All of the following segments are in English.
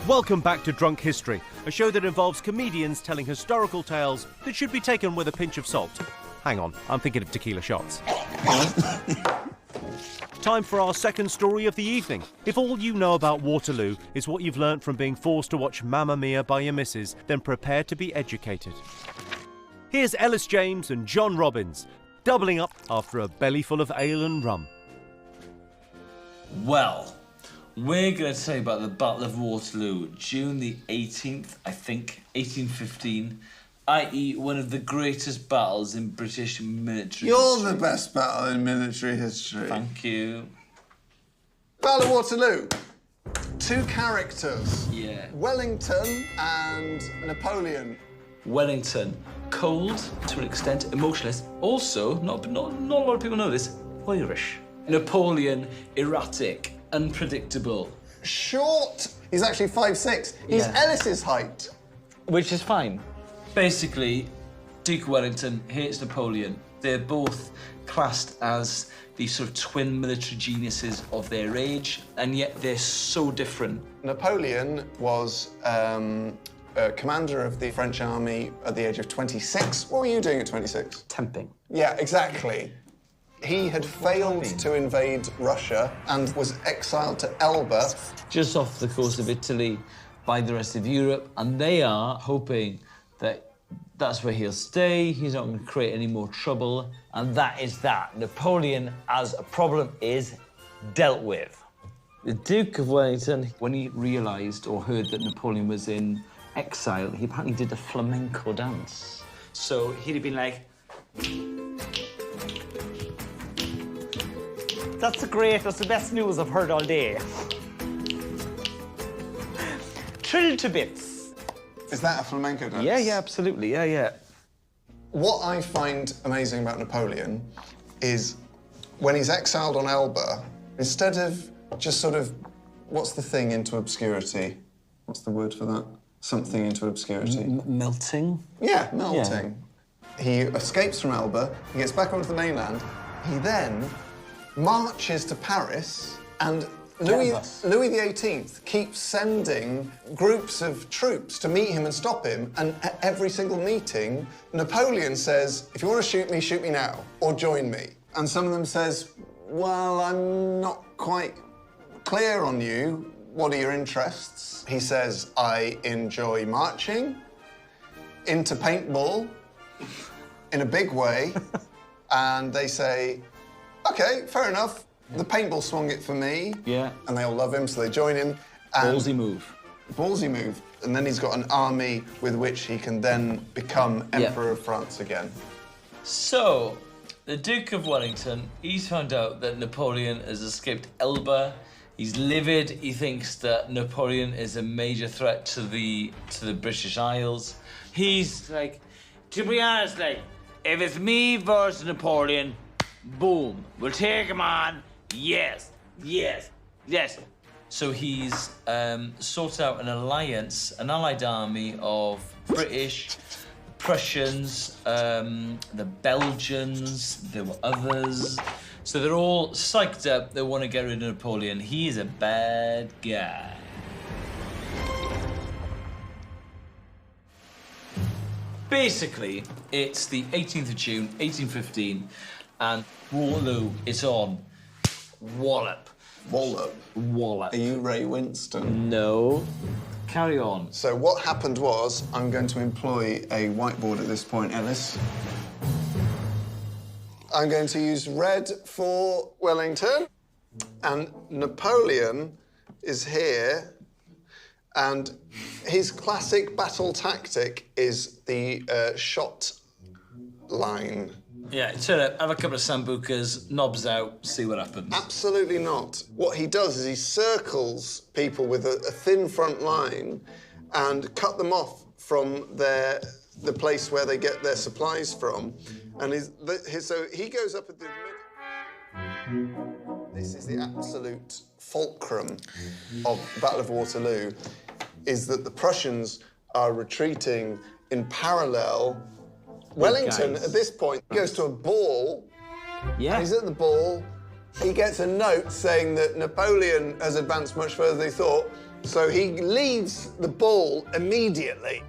Welcome back to Drunk History, a show that involves comedians telling historical tales that should be taken with a pinch of salt. Hang on, I'm thinking of tequila shots. Time for our second story of the evening. If all you know about Waterloo is what you've learnt from being forced to watch Mamma Mia by your missus, then prepare to be educated. Here's Elis James and John Robbins, doubling up after a belly full of ale and rum. Well, we're going to tell you about the Battle of Waterloo, June the 18th, I think, 1815, i.e. one of the greatest battles in British military You're history. the best battle in military history. Thank you. Battle of Waterloo. Two characters. Yeah. Wellington and Napoleon. Wellington, cold to an extent, emotionless. Also, not a lot of people know this, Irish. Napoleon, erratic, unpredictable. Short. He's actually 5'6". He's Yeah. Elis's height. Which is fine. Basically, Duke of Wellington hates Napoleon. They're both classed as the sort of twin military geniuses of their age, and yet they're so different. Napoleon was commander of the French army at the age of 26. What were you doing at 26? Temping. Yeah, exactly. He had failed to invade Russia and was exiled to Elba. Just off the coast of Italy by the rest of Europe, and they are hoping that that's where he'll stay, he's not going to create any more trouble, and that is that. Napoleon, as a problem, is dealt with. The Duke of Wellington, when he realised or heard that Napoleon was in exile, he apparently did a flamenco dance. So he'd have been like... That's the best news I've heard all day. Thrilled to bits. Is that a flamenco dance? Yeah, absolutely, yeah. What I find amazing about Napoleon is when he's exiled on Elba, instead of just sort of, what's the thing into obscurity? What's the word for that? Something into obscurity. Melting? Yeah, melting. Yeah. He escapes from Elba, he gets back onto the mainland, he then marches to Paris, and Louis XVIII keeps sending groups of troops to meet him and stop him, and at every single meeting, Napoleon says, if you want to shoot me now, or join me. And some of them says, well, I'm not quite clear on you. What are your interests? He says, I enjoy marching, into paintball, in a big way, and they say, OK, fair enough. The paintball swung it for me. Yeah. And they all love him, so they join him. And Ballsy move. Ballsy move. And then he's got an army with which he can then become Emperor of France again. So, the Duke of Wellington, he's found out that Napoleon has escaped Elba. He's livid. He thinks that Napoleon is a major threat to the British Isles. He's like, to be honest, like, if it's me versus Napoleon, boom, we'll take him on. Yes. So he's sought out an alliance, an allied army of British, Prussians, the Belgians, there were others. So they're all psyched up, they want to get rid of Napoleon. He is a bad guy. Basically, it's the 18th of June, 1815, and Waterloo is on. Wallop. Are you Ray Winston? No. Carry on. So what happened was, I'm going to employ a whiteboard at this point, Elis. I'm going to use red for Wellington, and Napoleon is here, and his classic battle tactic is the shot line. Yeah, turn up, have a couple of sambucas, knobs out, see what happens. Absolutely not. What he does is he circles people with a thin front line and cut them off from the place where they get their supplies from. And so he goes up at the middle. This is the absolute fulcrum of the Battle of Waterloo, is that the Prussians are retreating in parallel. Wellington, at this point, goes to a ball. Yeah. He's at the ball. He gets a note saying that Napoleon has advanced much further than he thought. So he leaves the ball immediately.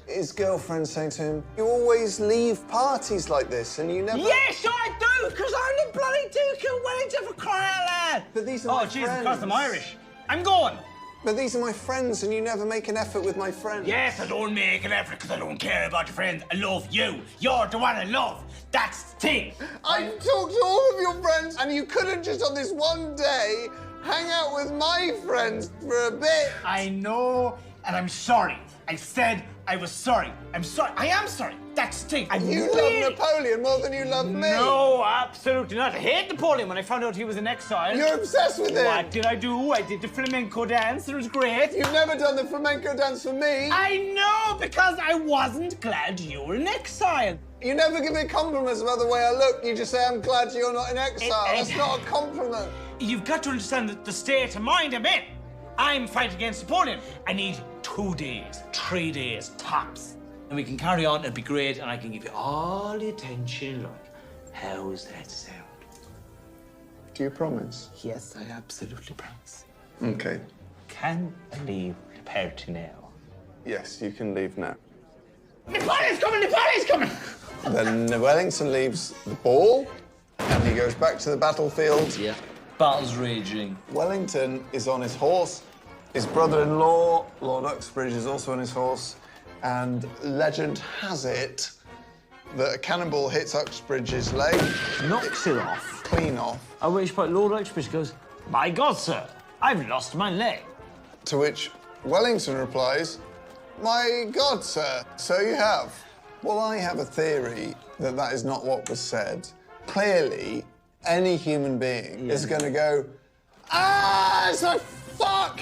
His girlfriend saying to him, "You always leave parties like this and you never..." Yes, I do, because I'm the bloody Duke of Wellington for crying out loud. But these are my Jesus friends. Christ, I'm Irish. I'm going. But these are my friends and you never make an effort with my friends. Yes, I don't make an effort because I don't care about your friends. I love you. You're the one I love. That's the thing. I've talked to all of your friends and you couldn't just on this one day hang out with my friends for a bit. I know, and I'm sorry. I said I was sorry. I'm sorry. I am sorry. That's the thing. You love Napoleon more than you love me. No, absolutely not. I hate Napoleon when I found out he was in exile. You're obsessed with him. What did I do? I did the flamenco dance. It was great. You've never done the flamenco dance for me. I know, because I wasn't glad you were in exile. You never give me compliments about the way I look. You just say, "I'm glad you're not in exile." That's not a compliment. You've got to understand the state of mind I'm in. I'm fighting against Napoleon. I need 2 days, 3 days, tops. And we can carry on, it'll be great, and I can give you all the attention, like, how's that sound? Do you promise? Yes, I absolutely promise. Okay. Can I leave the party now? Yes, you can leave now. Napoleon's coming! Napoleon's coming! Then Wellington leaves the ball and he goes back to the battlefield. Yeah. Battle's raging. Wellington is on his horse. His brother-in-law, Lord Uxbridge, is also on his horse. And legend has it that a cannonball hits Uxbridge's leg. Knocks it off. Clean off. At which point Lord Uxbridge goes, "My God, sir, I've lost my leg." To which Wellington replies, "My God, sir, so you have." Well, I have a theory that that is not what was said. Clearly, any human being is going to go, "Ah, it's my fuck!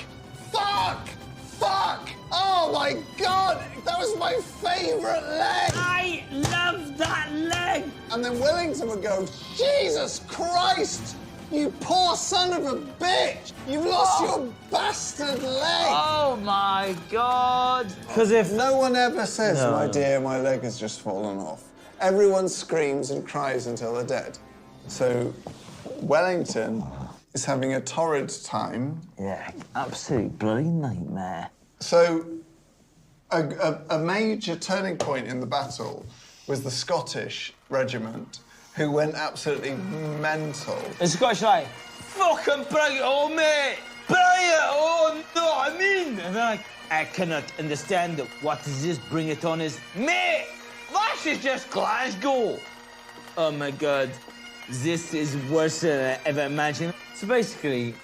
Oh my God, that was my favourite leg!" I love that leg! And then Wellington would go, "Jesus Christ, you poor son of a bitch! You've lost your bastard leg!" Oh my God. Because if No one ever says, No. "My dear, my leg has just fallen off." Everyone screams and cries until they're dead. So Wellington is having a torrid time. Yeah, absolute bloody nightmare. So a major turning point in the battle was the Scottish regiment, who went absolutely mental. The Scottish like, "Fucking bring it on, mate! Bring it on! Know what I mean?" And they're like, "I cannot understand that what is this bring it on is, mate, that is just Glasgow." Oh my God, this is worse than I ever imagined. So basically,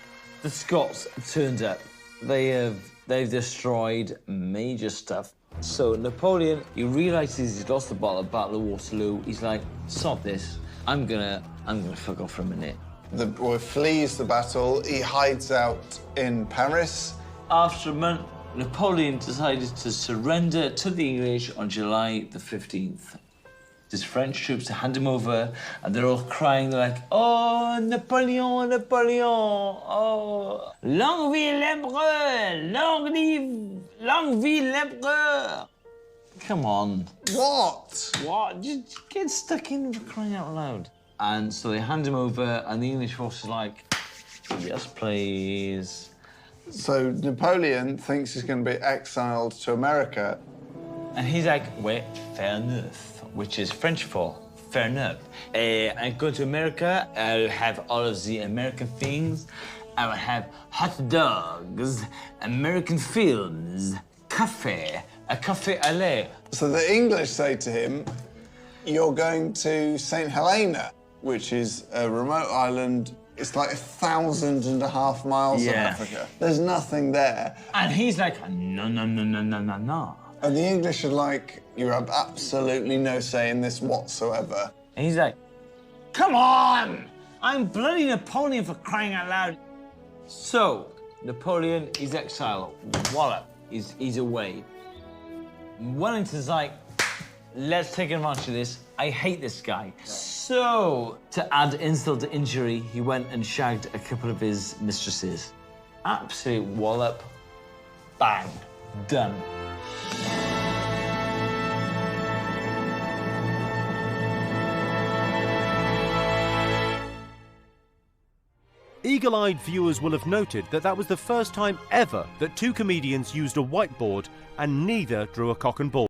the Scots turned up. They've destroyed major stuff. So Napoleon, he realizes he's lost the Battle of Waterloo. He's like, "Stop this. I'm gonna fuck off for a minute." The boy flees the battle. He hides out in Paris. After a month, Napoleon decided to surrender to the English on July the 15th. His French troops to hand him over, and they're all crying. They're like, "Oh, Napoleon, Napoleon! Oh, long vie l'empereur! Long vie l'empereur!" Come on. What? What? Just get stuck in for crying out loud. And so they hand him over, and the English force is like, "Yes, please." So Napoleon thinks he's going to be exiled to America. And he's like, "Wait, fair enough," which is French for fair enough. I go to America, I'll have all of the American things. I will have hot dogs, American films, cafe, a cafe au lait. So the English say to him, "You're going to St. Helena," which is a remote island. It's like 1,500 miles from Yeah. Africa. There's nothing there. And he's like, "No, no, no, no, no, no, no." And the English are like, "You have absolutely no say in this whatsoever." And he's like, "Come on! I'm bloody Napoleon for crying out loud." So, Napoleon is exiled. Wallop. He's away. Wellington's like, "Let's take advantage of this. I hate this guy." So, to add insult to injury, he went and shagged a couple of his mistresses. Absolute wallop. Bang. Done. Eagle-eyed viewers will have noted that that was the first time ever that two comedians used a whiteboard and neither drew a cock and ball.